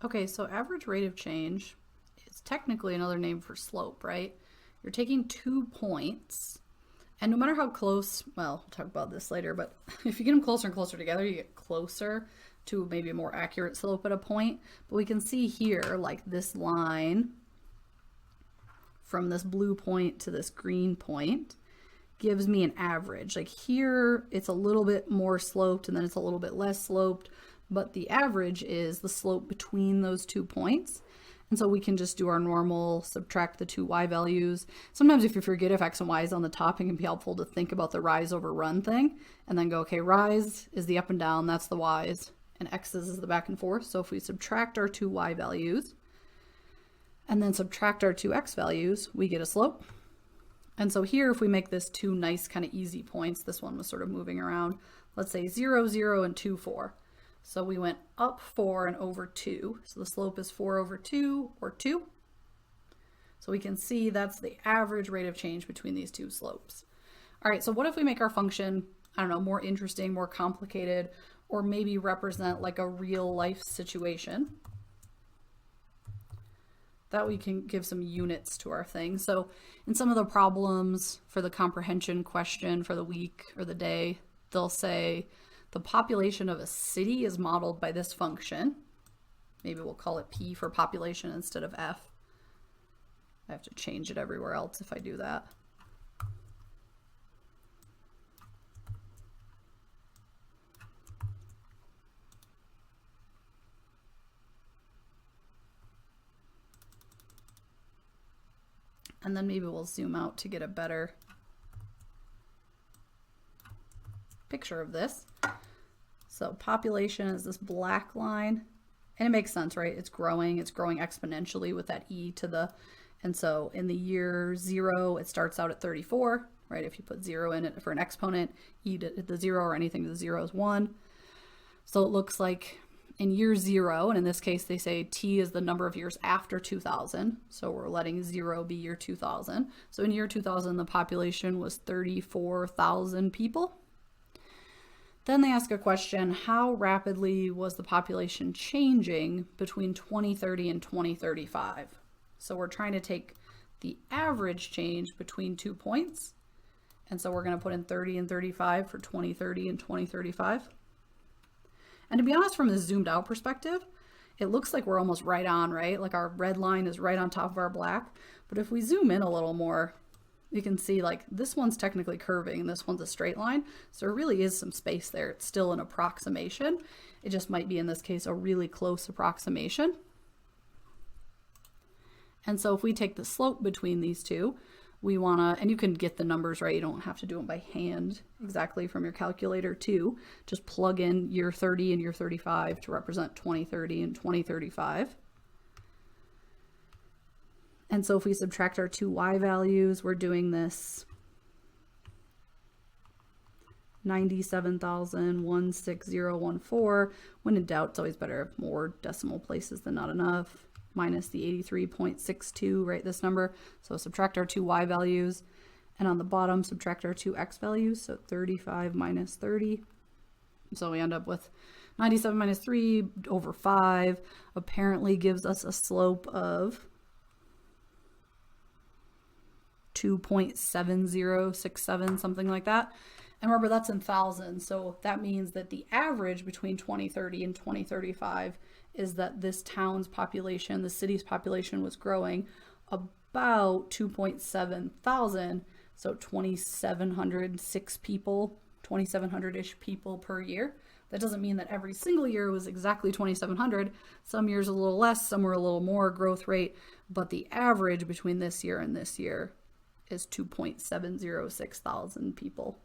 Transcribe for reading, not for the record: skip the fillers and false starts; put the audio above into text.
Okay, so average rate of change is technically another name for slope, right? You're taking 2 points, and no matter how close, well, we'll talk about this later, but if you get them closer and closer together, you get closer to maybe a more accurate slope at a point. But we can see here, like this line from this blue point to this green point gives me an average. Like here, it's a little bit more sloped and then it's a little bit less sloped, but the average is the slope between those 2 points. And so we can just do our normal subtract the two y values. Sometimes if you forget if x and y is on the top, it can be helpful to think about the rise over run thing and then go, okay, rise is the up and down, that's the y's, and x's is the back and forth. So if we subtract our two y values and then subtract our two x values, we get a slope. And so here, if we make this two nice kind of easy points, this one was sort of moving around, let's say 0, 0, and 2, 4. So we went up 4 and over 2. So the slope is 4 over 2, or 2. So we can see that's the average rate of change between these two slopes. All right, so what if we make our function, I don't know, more interesting, more complicated, or maybe represent like a real life situation? That we can give some units to our thing. So in some of the problems for the comprehension question for the week or the day, they'll say the population of a city is modeled by this function. Maybe we'll call it P for population instead of F. I have to change it everywhere else if I do that. And then maybe we'll zoom out to get a better picture of this. So population is this black line, and it makes sense, right? It's growing exponentially with that e to the, and so in the year 0, it starts out at 34, right? If you put 0 in it for an exponent, e to the 0 or anything to the 0 is 1. So it looks like in year 0, and in this case they say t is the number of years after 2000, so we're letting 0 be year 2000. So in year 2000 the population was 34,000 people. Then they ask a question, how rapidly was the population changing between 2030 and 2035? So we're trying to take the average change between 2 points, and so we're going to put in 30 and 35 for 2030 and 2035. And to be honest, from the zoomed out perspective, it looks like we're almost right on, right? Like our red line is right on top of our black. But if we zoom in a little more, you can see like this one's technically curving and this one's a straight line. So there really is some space there. It's still an approximation. It just might be, in this case, a really close approximation. And so if we take the slope between these two, we want to, and you can get the numbers right, you don't have to do them by hand exactly from your calculator too. Just plug in year 30 and year 35 to represent 2030 and 2035. And so if we subtract our two y values, we're doing this 97,16014. When in doubt, it's always better to have more decimal places than not enough. Minus the 83.62, right, this number. So subtract our two y values, and on the bottom subtract our two x values, so 35 minus 30. So we end up with 97 minus 3 over 5 apparently gives us a slope of 2.7067, something like that. And remember, that's in thousands, so that means that the average between 2030 and 2035 is that this town's population, the city's population, was growing about 2.7 thousand, so 2,706 people, 2,700-ish people per year. That doesn't mean that every single year was exactly 2,700. Some years a little less, some were a little more growth rate, but the average between this year and this year is 2.706 thousand people.